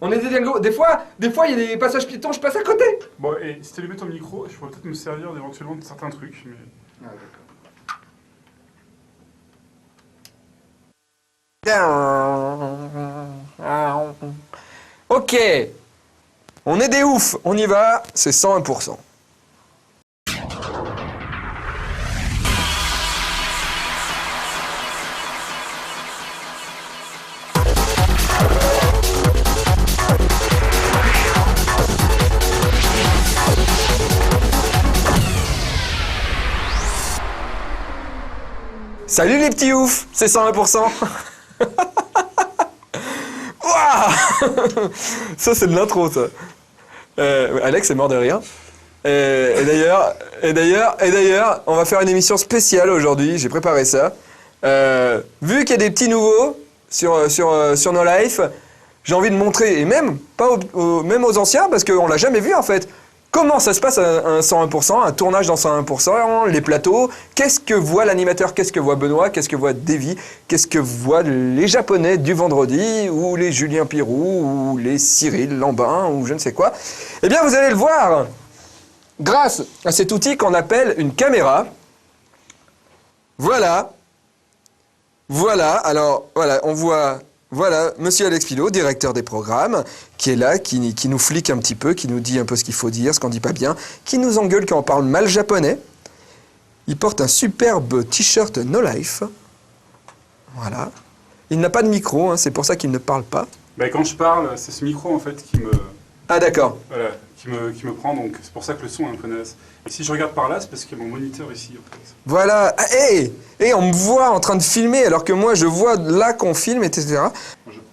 On est des dingos. Des fois, il y a des passages piétons, je passe à côté. Bon, et si tu allumais ton micro, je pourrais peut-être me servir éventuellement de certains trucs, mais... Ah, d'accord. Ok. On est des oufs. On y va. C'est 101%. Salut les petits oufs, c'est 101%. Ouah. Ça c'est de l'intro ça. Alex est mort de rire. Et d'ailleurs, on va faire une émission spéciale aujourd'hui, j'ai préparé ça. Vu qu'il y a des petits nouveaux sur No Life, j'ai envie de montrer, et même, même aux anciens, parce qu'on l'a jamais vu en fait, comment ça se passe un 101%, un tournage dans 101%, les plateaux, qu'est-ce que voit l'animateur, qu'est-ce que voit Benoît, qu'est-ce que voit Davy, qu'est-ce que voient les Japonais du vendredi, ou les Julien Pirou, ou les Cyril Lambin, ou je ne sais quoi. Eh bien, vous allez le voir grâce à cet outil qu'on appelle une caméra. Voilà, alors, voilà, on voit... Voilà, monsieur Alex Pilot, directeur des programmes, qui est là, qui nous flique un petit peu, qui nous dit un peu ce qu'il faut dire, ce qu'on dit pas bien, qui nous engueule quand on parle mal japonais. Il porte un superbe t-shirt No Life. Voilà. Il n'a pas de micro, hein, c'est pour ça qu'il ne parle pas. Bah, quand je parle, c'est ce micro en fait qui me... Ah d'accord. Voilà, qui me prend, donc c'est pour ça que le son est un peu naze. Et si je regarde par là, c'est parce qu'il y a mon moniteur ici en fait. Voilà. Ah, on me voit en train de filmer, alors que moi je vois là qu'on filme, etc.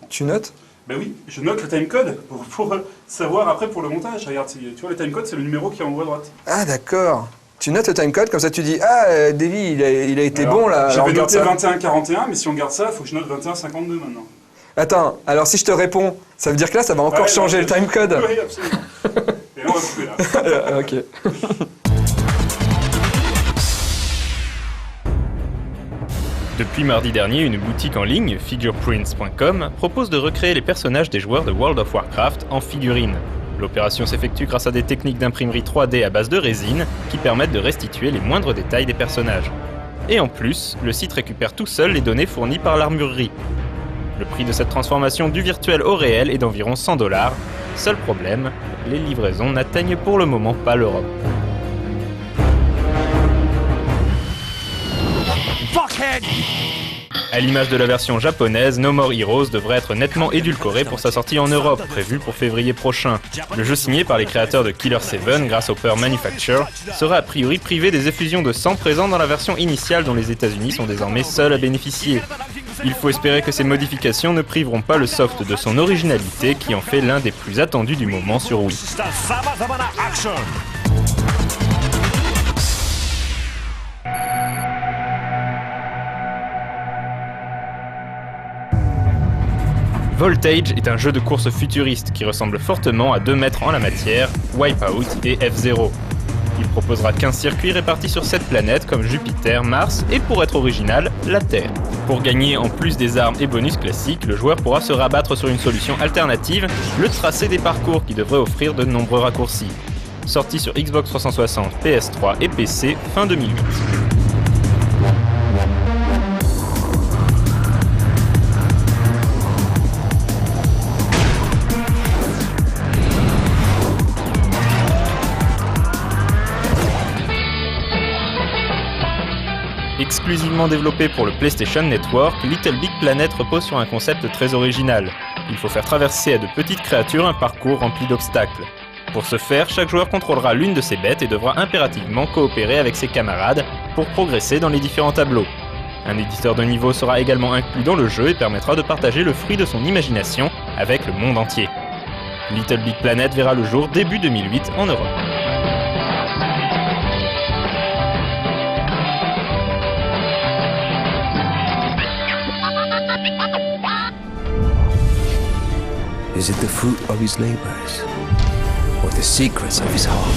Tu notes ? Ben oui, je note le timecode pour savoir après pour le montage. Regarde, tu vois le timecode, c'est le numéro qui est en haut à droite. Ah d'accord. Tu notes le timecode, comme ça tu dis « Ah, Davy, il a été alors, bon là. » J'avais noté 21-41, mais si on garde ça, il faut que je note 21-52 maintenant. Attends, alors si je te réponds, ça veut dire que là, ça va encore changer le timecode. Oui, absolument. Et là, on va couper là. Ok. Depuis mardi dernier, une boutique en ligne, figureprints.com, propose de recréer les personnages des joueurs de World of Warcraft en figurines. L'opération s'effectue grâce à des techniques d'imprimerie 3D à base de résine qui permettent de restituer les moindres détails des personnages. Et en plus, le site récupère tout seul les données fournies par l'armurerie. Le prix de cette transformation du virtuel au réel est d'environ 100$. Seul problème, les livraisons n'atteignent pour le moment pas l'Europe. Fuckhead! À l'image de la version japonaise, No More Heroes devrait être nettement édulcoré pour sa sortie en Europe, prévue pour février prochain. Le jeu signé par les créateurs de Killer 7 grâce au Pearl Manufacture sera a priori privé des effusions de sang présentes dans la version initiale dont les États-Unis sont désormais seuls à bénéficier. Il faut espérer que ces modifications ne priveront pas le soft de son originalité qui en fait l'un des plus attendus du moment sur Wii. Voltage est un jeu de course futuriste qui ressemble fortement à deux maîtres en la matière, Wipeout et F-Zero. Il proposera 15 circuits répartis sur 7 planètes comme Jupiter, Mars et, pour être original, la Terre. Pour gagner en plus des armes et bonus classiques, le joueur pourra se rabattre sur une solution alternative, le tracé des parcours qui devrait offrir de nombreux raccourcis. Sorti sur Xbox 360, PS3 et PC fin 2008. Exclusivement développé pour le PlayStation Network, Little Big Planet repose sur un concept très original. Il faut faire traverser à de petites créatures un parcours rempli d'obstacles. Pour ce faire, chaque joueur contrôlera l'une de ces bêtes et devra impérativement coopérer avec ses camarades pour progresser dans les différents tableaux. Un éditeur de niveau sera également inclus dans le jeu et permettra de partager le fruit de son imagination avec le monde entier. Little Big Planet verra le jour début 2008 en Europe. Is it the fruit of his labors, or the secrets of his heart?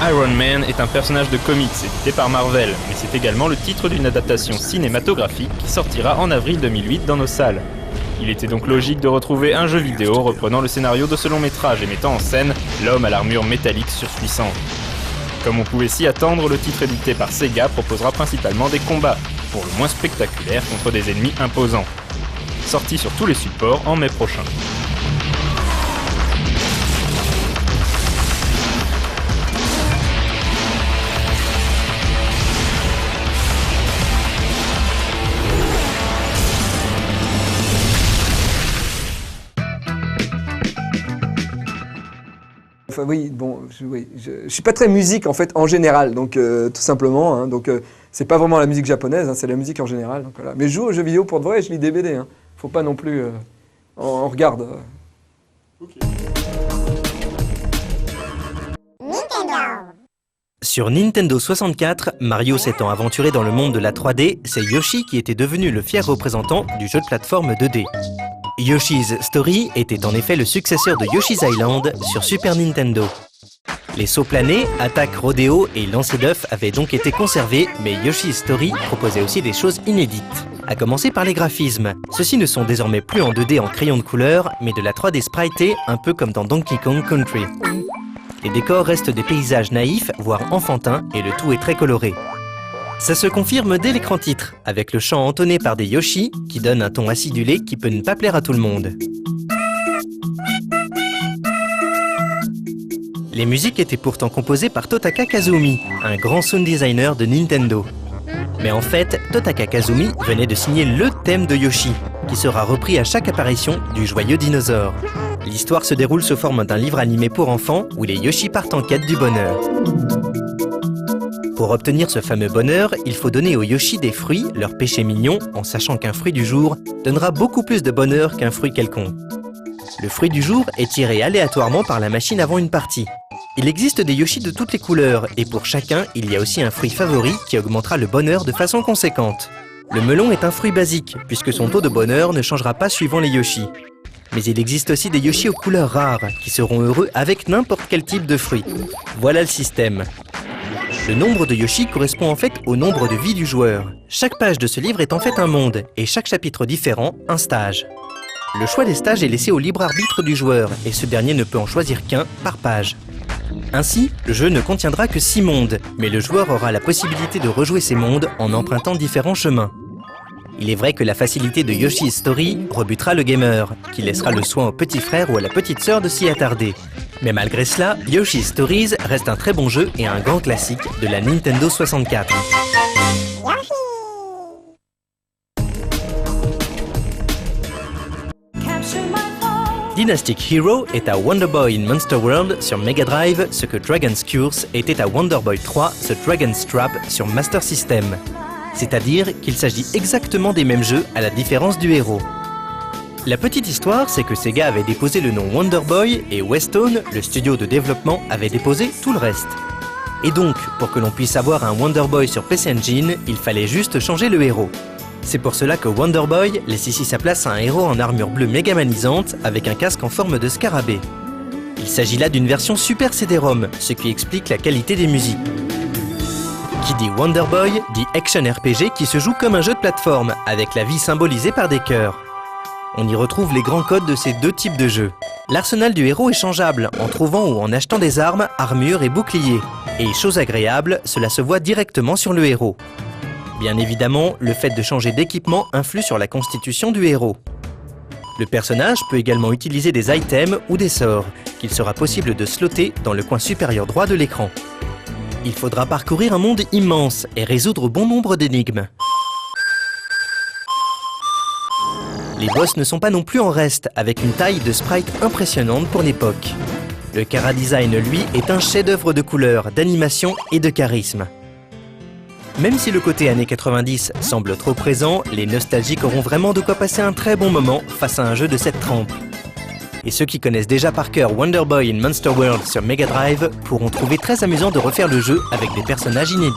Iron Man est un personnage de comics édité par Marvel, mais c'est également le titre d'une adaptation cinématographique qui sortira en avril 2008 dans nos salles. Il était donc logique de retrouver un jeu vidéo reprenant le scénario de ce long métrage et mettant en scène l'homme à l'armure métallique surpuissante. Comme on pouvait s'y attendre, le titre édité par Sega proposera principalement des combats, pour le moins spectaculaires, contre des ennemis imposants. Sorti sur tous les supports en mai prochain. Enfin oui, bon, je suis pas très musique en fait en général, donc tout simplement, hein, donc c'est pas vraiment la musique japonaise, hein, c'est la musique en général. Donc, voilà. Mais je joue aux jeux vidéo pour de vrai et je lis des BD. Hein. Faut pas non plus, on regarde. Ok. Sur Nintendo 64, Mario s'étant aventuré dans le monde de la 3D, c'est Yoshi qui était devenu le fier représentant du jeu de plateforme 2D. Yoshi's Story était en effet le successeur de Yoshi's Island sur Super Nintendo. Les sauts planés, attaques rodéo et lancers d'œufs avaient donc été conservés, mais Yoshi's Story proposait aussi des choses inédites. À commencer par les graphismes. Ceux-ci ne sont désormais plus en 2D en crayon de couleur, mais de la 3D spritée, un peu comme dans Donkey Kong Country. Les décors restent des paysages naïfs, voire enfantins, et le tout est très coloré. Ça se confirme dès l'écran titre, avec le chant entonné par des Yoshi, qui donne un ton acidulé qui peut ne pas plaire à tout le monde. Les musiques étaient pourtant composées par Totaka Kazumi, un grand sound designer de Nintendo. Mais en fait, Totaka Kazumi venait de signer le thème de Yoshi, qui sera repris à chaque apparition du joyeux dinosaure. L'histoire se déroule sous forme d'un livre animé pour enfants, où les Yoshi partent en quête du bonheur. Pour obtenir ce fameux bonheur, il faut donner aux Yoshi des fruits, leur péché mignon, en sachant qu'un fruit du jour donnera beaucoup plus de bonheur qu'un fruit quelconque. Le fruit du jour est tiré aléatoirement par la machine avant une partie. Il existe des Yoshi de toutes les couleurs, et pour chacun, il y a aussi un fruit favori qui augmentera le bonheur de façon conséquente. Le melon est un fruit basique, puisque son taux de bonheur ne changera pas suivant les Yoshi. Mais il existe aussi des Yoshi aux couleurs rares, qui seront heureux avec n'importe quel type de fruit. Voilà le système. Le nombre de Yoshi correspond en fait au nombre de vies du joueur. Chaque page de ce livre est en fait un monde, et chaque chapitre différent, un stage. Le choix des stages est laissé au libre arbitre du joueur, et ce dernier ne peut en choisir qu'un par page. Ainsi, le jeu ne contiendra que 6 mondes, mais le joueur aura la possibilité de rejouer ces mondes en empruntant différents chemins. Il est vrai que la facilité de Yoshi's Story rebutera le gamer, qui laissera le soin au petit frère ou à la petite sœur de s'y attarder. Mais malgré cela, Yoshi's Stories reste un très bon jeu et un grand classique de la Nintendo 64. Dynastic Hero est à Wonder Boy in Monster World sur Mega Drive ce que Dragon's Curse était à Wonder Boy 3 The Dragon's Trap sur Master System. C'est-à-dire qu'il s'agit exactement des mêmes jeux à la différence du héros. La petite histoire, c'est que Sega avait déposé le nom Wonder Boy et Westone, le studio de développement, avait déposé tout le reste. Et donc, pour que l'on puisse avoir un Wonder Boy sur PC Engine, il fallait juste changer le héros. C'est pour cela que Wonder Boy laisse ici sa place à un héros en armure bleue méga-manisante avec un casque en forme de scarabée. Il s'agit là d'une version Super CD-ROM, ce qui explique la qualité des musiques. Qui dit Wonder Boy dit Action RPG qui se joue comme un jeu de plateforme, avec la vie symbolisée par des cœurs. On y retrouve les grands codes de ces deux types de jeux. L'arsenal du héros est changeable, en trouvant ou en achetant des armes, armures et boucliers. Et chose agréable, cela se voit directement sur le héros. Bien évidemment, le fait de changer d'équipement influe sur la constitution du héros. Le personnage peut également utiliser des items ou des sorts, qu'il sera possible de slotter dans le coin supérieur droit de l'écran. Il faudra parcourir un monde immense et résoudre bon nombre d'énigmes. Les boss ne sont pas non plus en reste, avec une taille de sprite impressionnante pour l'époque. Le chara-design, lui, est un chef-d'œuvre de couleurs, d'animation et de charisme. Même si le côté années 90 semble trop présent, les nostalgiques auront vraiment de quoi passer un très bon moment face à un jeu de cette trempe. Et ceux qui connaissent déjà par cœur Wonder Boy in Monster World sur Mega Drive pourront trouver très amusant de refaire le jeu avec des personnages inédits.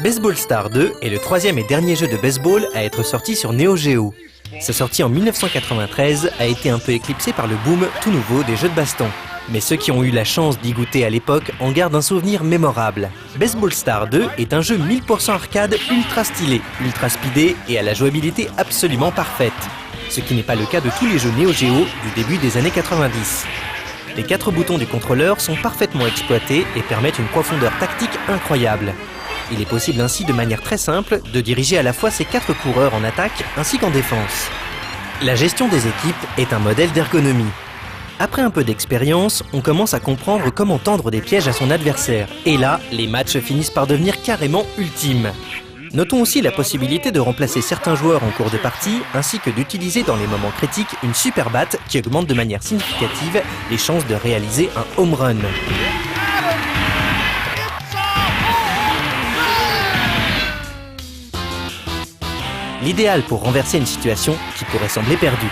Baseball Star 2 est le troisième et dernier jeu de baseball à être sorti sur Neo Geo. Sa sortie en 1993 a été un peu éclipsée par le boom tout nouveau des jeux de baston. Mais ceux qui ont eu la chance d'y goûter à l'époque en gardent un souvenir mémorable. Baseball Star 2 est un jeu 1000% arcade ultra stylé, ultra speedé et à la jouabilité absolument parfaite. Ce qui n'est pas le cas de tous les jeux Neo Geo du début des années 90. Les 4 boutons du contrôleur sont parfaitement exploités et permettent une profondeur tactique incroyable. Il est possible ainsi de manière très simple de diriger à la fois ces 4 coureurs en attaque ainsi qu'en défense. La gestion des équipes est un modèle d'ergonomie. Après un peu d'expérience, on commence à comprendre comment tendre des pièges à son adversaire. Et là, les matchs finissent par devenir carrément ultimes. Notons aussi la possibilité de remplacer certains joueurs en cours de partie, ainsi que d'utiliser dans les moments critiques une super batte qui augmente de manière significative les chances de réaliser un home run. L'idéal pour renverser une situation qui pourrait sembler perdue.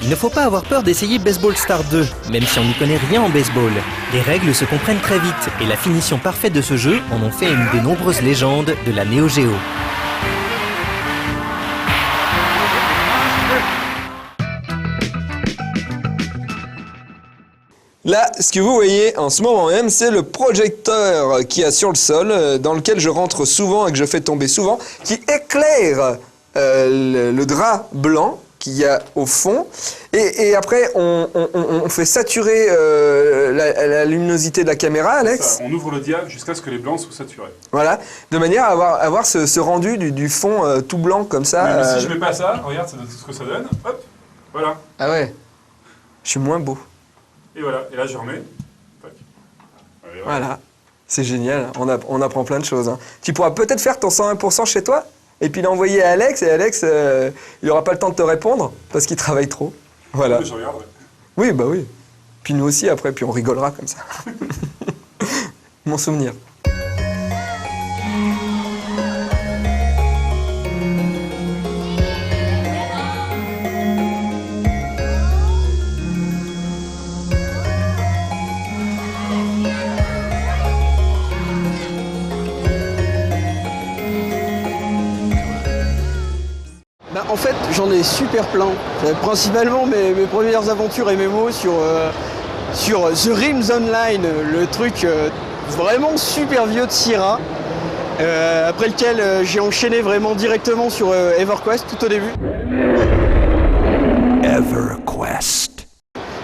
Il ne faut pas avoir peur d'essayer Baseball Star 2, même si on n'y connaît rien en baseball. Les règles se comprennent très vite, et la finition parfaite de ce jeu en ont fait une des nombreuses légendes de la Neo Geo. Là, ce que vous voyez en ce moment même, c'est le projecteur qu'il y a sur le sol, dans lequel je rentre souvent et que je fais tomber souvent, qui éclaire le drap blanc qu'il y a au fond. Et après, on fait saturer la luminosité de la caméra, Alex. Ça, on ouvre le diable jusqu'à ce que les blancs soient saturés. Voilà, de manière à avoir ce rendu du fond tout blanc comme ça. Oui, mais si je mets pas ça, regarde ce que ça donne. Hop, voilà. Ah ouais, je suis moins beau. Et voilà, et là je remets. Tac. Allez, Voilà, c'est génial, on apprend plein de choses. Hein. Tu pourras peut-être faire ton 101% chez toi et puis l'envoyer à Alex, et Alex, il n'aura pas le temps de te répondre parce qu'il travaille trop. Voilà. Je regarde. Oui, bah oui. Puis nous aussi après, puis on rigolera comme ça. Mon souvenir. En fait, j'en ai super plein. Principalement mes premières aventures MMO sur The Realms Online, le truc vraiment super vieux de Sierra, après lequel j'ai enchaîné vraiment directement sur EverQuest tout au début. EverQuest.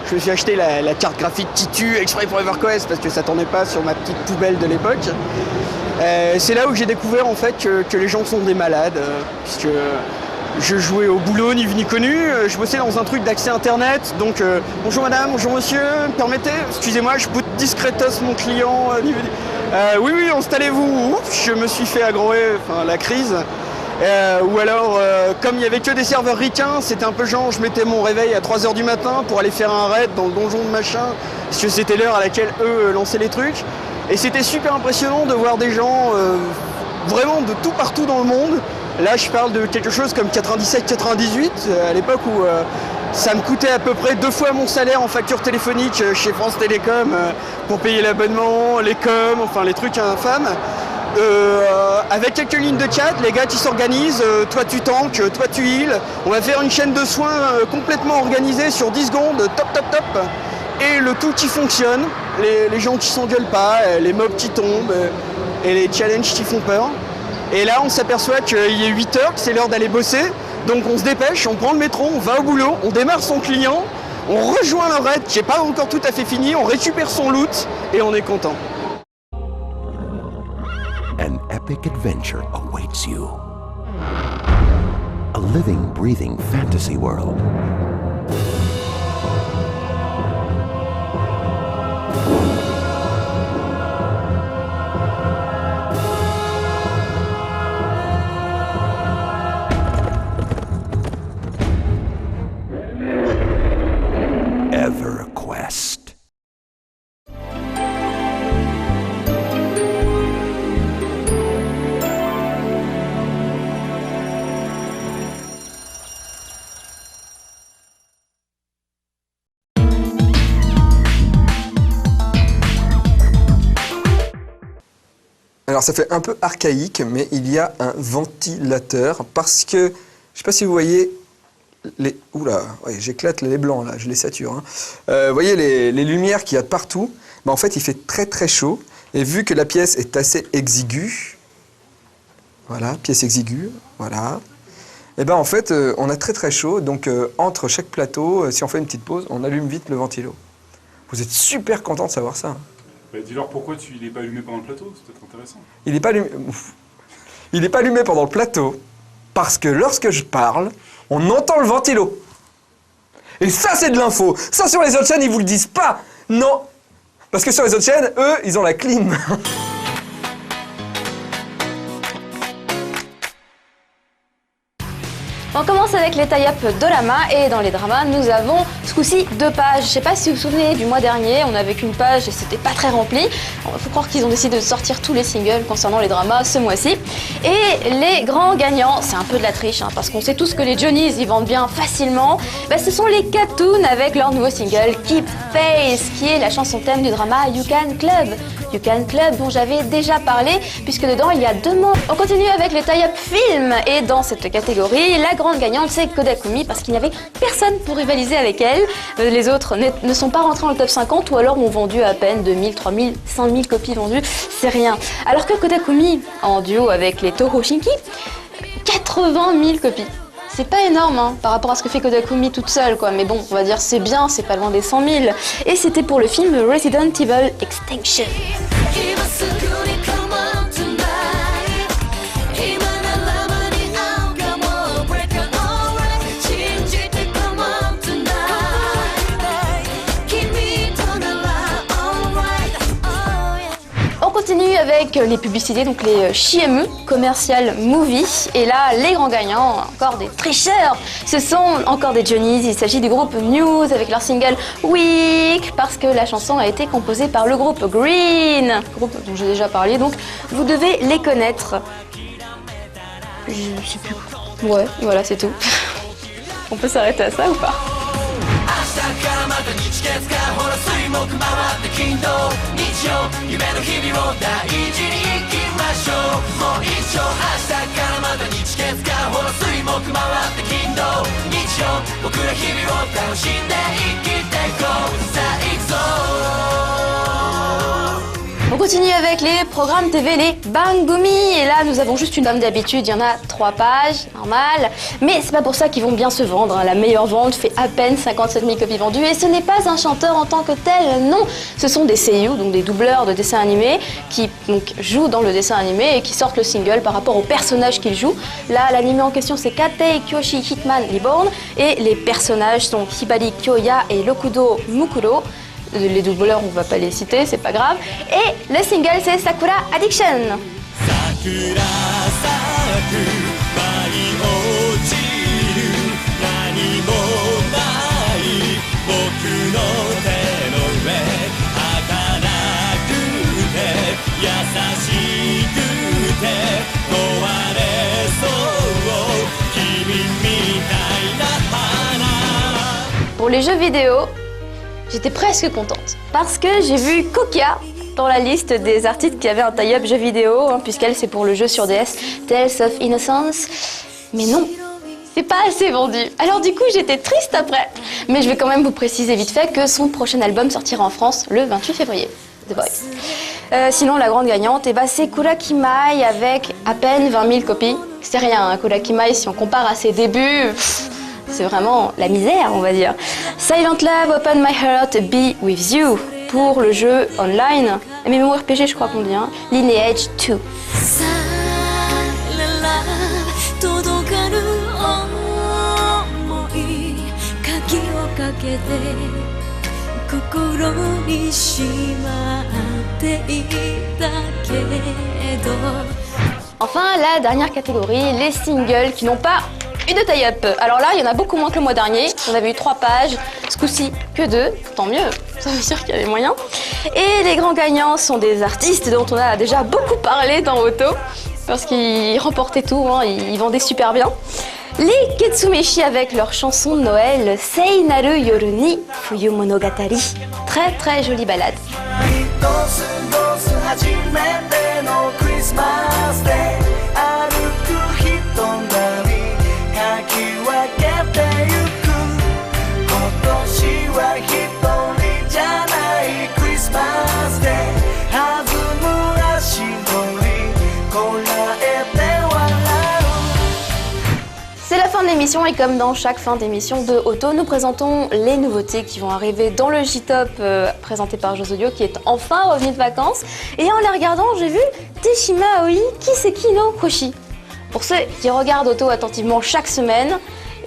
Je me suis acheté la carte graphique Titu exprès pour EverQuest parce que ça tournait pas sur ma petite poubelle de l'époque. C'est là où j'ai découvert en fait que les gens sont des malades, puisque je jouais au boulot, ni vu ni connu, je bossais dans un truc d'accès internet, donc bonjour madame, bonjour monsieur, permettez, excusez-moi, je boot discretos mon client, oui, installez-vous, oups, je me suis fait aggroer, la crise. Ou alors, comme il n'y avait que des serveurs ricains, c'était un peu genre, je mettais mon réveil à 3h du matin pour aller faire un raid dans le donjon de machin, parce que c'était l'heure à laquelle eux lançaient les trucs. Et c'était super impressionnant de voir des gens vraiment de tout partout dans le monde. Là, je parle de quelque chose comme 97-98, à l'époque où ça me coûtait à peu près 2 fois mon salaire en facture téléphonique chez France Télécom pour payer l'abonnement, les coms, enfin les trucs infâmes. Avec quelques lignes de chat, les gars qui s'organisent, toi tu tankes, toi tu heal. On va faire une chaîne de soins complètement organisée sur 10 secondes, top. Et le tout qui fonctionne, les gens qui s'engueulent pas, les mobs qui tombent et les challenges qui font peur. Et là on s'aperçoit qu'il est 8h, que c'est l'heure d'aller bosser. Donc on se dépêche, on prend le métro, on va au boulot, on démarre son client, on rejoint le raid qui n'est pas encore tout à fait fini, on récupère son loot et on est content. An epic adventure awaits you. A living, breathing fantasy world. EverQuest. Alors ça fait un peu archaïque, mais il y a un ventilateur parce que, je ne sais pas si vous voyez Oula, ouais, j'éclate les blancs là, je les sature. Hein. Vous voyez les lumières qu'il y a de partout, bah, en fait il fait très très chaud. Et vu que la pièce est assez exiguë, voilà, pièce exiguë, voilà. Et ben en fait on a très très chaud, donc entre chaque plateau, si on fait une petite pause, on allume vite le ventilo. Vous êtes super content de savoir ça. Hein. Bah, dis-leur pourquoi il n'est pas allumé pendant le plateau, c'est peut-être intéressant. Il n'est pas allumé. Il n'est pas allumé pendant le plateau parce que lorsque je parle, on entend le ventilo. Et ça, c'est de l'info. Ça, sur les autres chaînes, ils vous le disent pas. Non. Parce que sur les autres chaînes, eux, ils ont la clim. On commence avec les tie-up Dorama et dans les dramas, nous avons ce coup-ci 2 pages. Je sais pas si vous vous souvenez du mois dernier, on avait qu'une page et c'était pas très rempli. Il faut croire qu'ils ont décidé de sortir tous les singles concernant les dramas ce mois-ci. Et les grands gagnants, c'est un peu de la triche, hein, parce qu'on sait tous que les Johnnies ils vendent bien facilement. Bah, ce sont les Katoon avec leur nouveau single Keep Pace, qui est la chanson thème du drama You Can Club. You Can Club dont j'avais déjà parlé, puisque dedans il y a 2 mots. On continue avec les tie-up films et dans cette catégorie, la grande gagnante c'est Kodakumi parce qu'il n'y avait personne pour rivaliser avec elle. Les autres ne sont pas rentrés dans le top 50 ou alors ont vendu à peine 2000, 3000, 5000 copies vendues, c'est rien. Alors que Kodakumi, en duo avec les Toho Shinki, 80 000 copies. C'est pas énorme hein, par rapport à ce que fait Kodakumi toute seule, quoi. Mais bon, on va dire c'est bien, c'est pas loin des 100 000. Et c'était pour le film Resident Evil Extinction. On continue avec les publicités, donc les CME, Commercial Movie. Et là, les grands gagnants, encore des tricheurs, ce sont encore des Johnnies. Il s'agit du groupe News avec leur single Weak, parce que la chanson a été composée par le groupe Green, groupe dont j'ai déjà parlé, donc vous devez les connaître. Je sais plus quoi. Ouais, voilà, c'est tout. On peut s'arrêter à ça ou pas? On continue avec les programmes TV, les Bangumi. Et là, nous avons juste une dame d'habitude. Il y en a 3 pages, normal. Mais c'est pas pour ça qu'ils vont bien se vendre. La meilleure vente fait à peine 57 000 copies vendues. Et ce n'est pas un chanteur en tant que tel, non. Ce sont des seiyuu, donc des doubleurs de dessins animés, qui donc, jouent dans le dessin animé et qui sortent le single par rapport au personnage qu'ils jouent. Là, l'animé en question, c'est Katei Kyoshi Hitman Reborn. Et les personnages sont Hibari Kyoya et Rokudo Mukuro. Les doubleurs, on va pas les citer, c'est pas grave. Et le single, c'est Sakura Addiction. Pour les jeux vidéo, j'étais presque contente parce que j'ai vu Kokia dans la liste des artistes qui avaient un tie-up jeu vidéo, hein, puisqu'elle c'est pour le jeu sur DS Tales of Innocence. Mais non, c'est pas assez vendu. Alors du coup j'étais triste après. Mais je vais quand même vous préciser vite fait que son prochain album sortira en France le 28 février. The Voice. Sinon la grande gagnante, c'est Kurakimai avec à peine 20 000 copies. C'est rien, hein, Kurakimai si on compare à ses débuts. C'est vraiment la misère, on va dire. Silent Love, Open My Heart, Be With You pour le jeu online, MMORPG je crois qu'on dit, hein, Lineage 2. Enfin, la dernière catégorie, les singles qui n'ont pas eu de tie-up. Alors là, il y en a beaucoup moins que le mois dernier. On avait eu 3 pages, ce coup-ci que 2. Tant mieux, ça veut dire qu'il y a des moyens. Et les grands gagnants sont des artistes dont on a déjà beaucoup parlé dans Auto, parce qu'ils remportaient tout, hein, ils vendaient super bien. Les Ketsumeshi avec leur chanson de Noël Seinaru Yoru ni Fuyu Monogatari. Très très jolie balade. d'émission et comme dans chaque fin d'émission de Auto, nous présentons les nouveautés qui vont arriver dans le J-Top présenté par Josodio qui est enfin revenu de vacances. Et en les regardant, j'ai vu Teshima Aoi, qui c'est Kino Koshi. Pour ceux qui regardent Auto attentivement chaque semaine,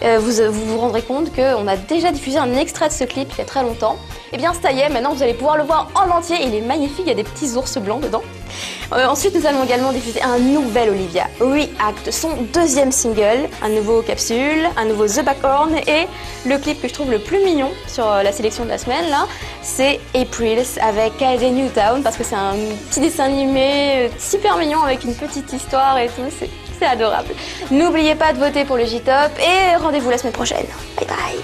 vous rendrez compte qu'on a déjà diffusé un extrait de ce clip il y a très longtemps. Et bien ça y est, maintenant vous allez pouvoir le voir en entier, il est magnifique, il y a des petits ours blancs dedans. Ensuite nous allons également diffuser un nouvel Olivia, React, son deuxième single, un nouveau capsule, un nouveau The Backhorn et le clip que je trouve le plus mignon sur la sélection de la semaine là, c'est Aprils avec KD Newtown parce que c'est un petit dessin animé super mignon avec une petite histoire et tout, c'est adorable. N'oubliez pas de voter pour le J-Top et rendez-vous la semaine prochaine. Bye bye.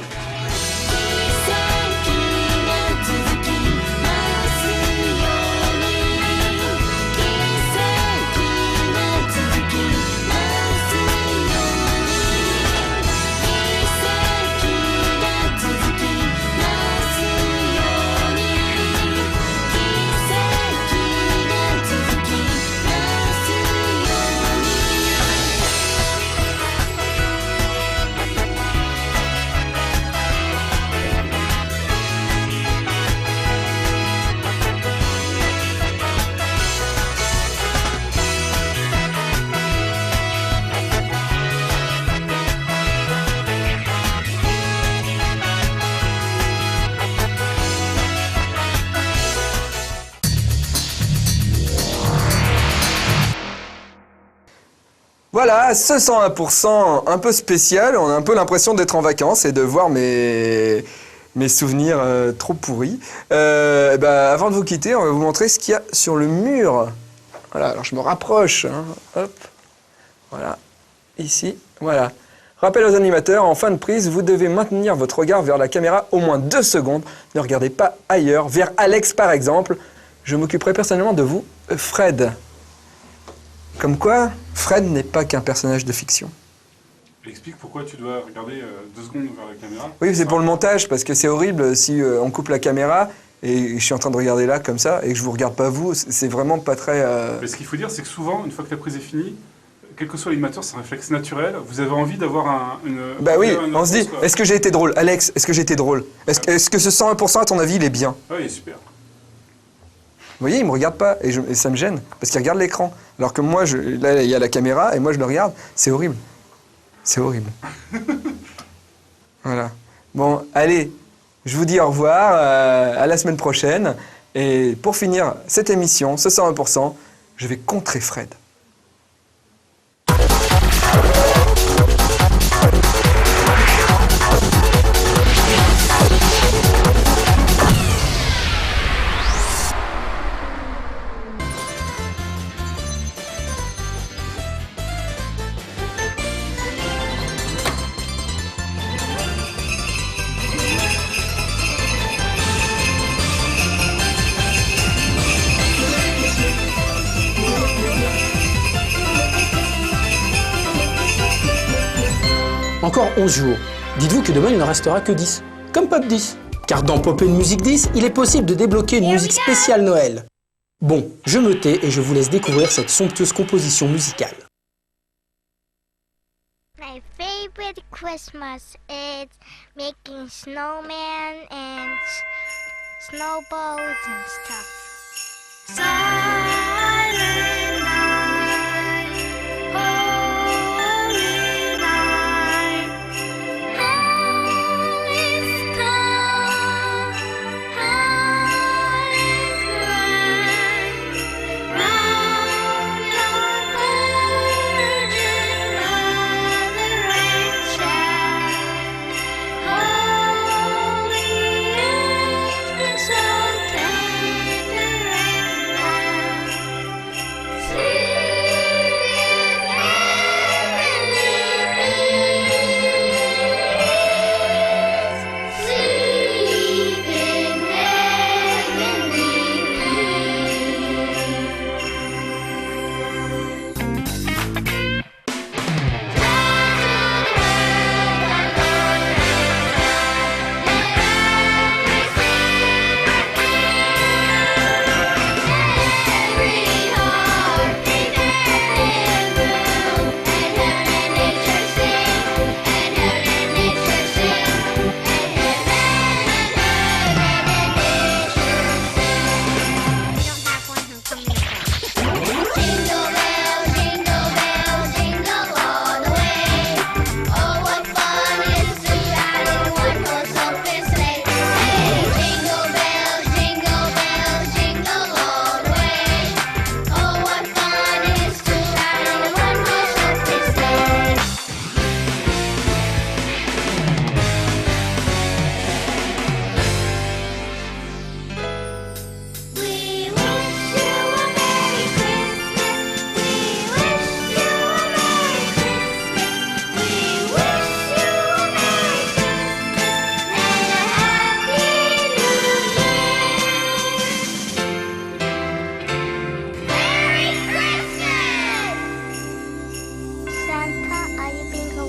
Voilà, ce 101% un peu spécial, on a un peu l'impression d'être en vacances et de voir mes souvenirs trop pourris. Avant de vous quitter, on va vous montrer ce qu'il y a sur le mur. Voilà, alors je me rapproche, hein. Hop, voilà, ici, voilà. Rappel aux animateurs, en fin de prise, vous devez maintenir votre regard vers la caméra au moins 2 secondes. Ne regardez pas ailleurs, vers Alex par exemple. Je m'occuperai personnellement de vous, Fred. Comme quoi, Fred n'est pas qu'un personnage de fiction. Explique pourquoi tu dois regarder 2 secondes vers la caméra. Oui, c'est pour le montage, parce que c'est horrible si on coupe la caméra et je suis en train de regarder là comme ça et que je vous regarde pas vous, c'est vraiment pas très... Mais ce qu'il faut dire, c'est que souvent, une fois que la prise est finie, quel que soit l'animateur, c'est un réflexe naturel. Vous avez envie d'avoir une... Bah oui, on se dit, est-ce que j'ai été drôle? Alex, est-ce que j'ai été drôle? Est-ce que ce 101% à ton avis, il est bien? Oui, il est super. Vous voyez, il me regarde pas et ça me gêne parce qu'il regarde l'écran. Alors que moi, là, il y a la caméra et moi, je le regarde. C'est horrible. C'est horrible. Voilà. Bon, allez, je vous dis au revoir, à la semaine prochaine. Et pour finir cette émission, ce 101%, je vais contrer Fred. Encore 11 jours. Dites-vous que demain il ne restera que 10. Comme Pop 10. Car dans Pop & Music 10, il est possible de débloquer une musique spéciale Noël. Bon, je me tais et je vous laisse découvrir cette somptueuse composition musicale. My favorite Christmas is making snowman and snowballs and stuff. Silent night, holy night, all is calm, all is bright, round the virgin mother and child, holy infant so tender and mild.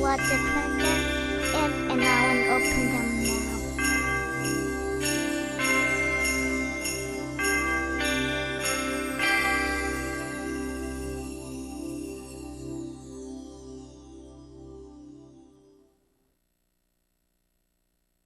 what the thunder if and now and open the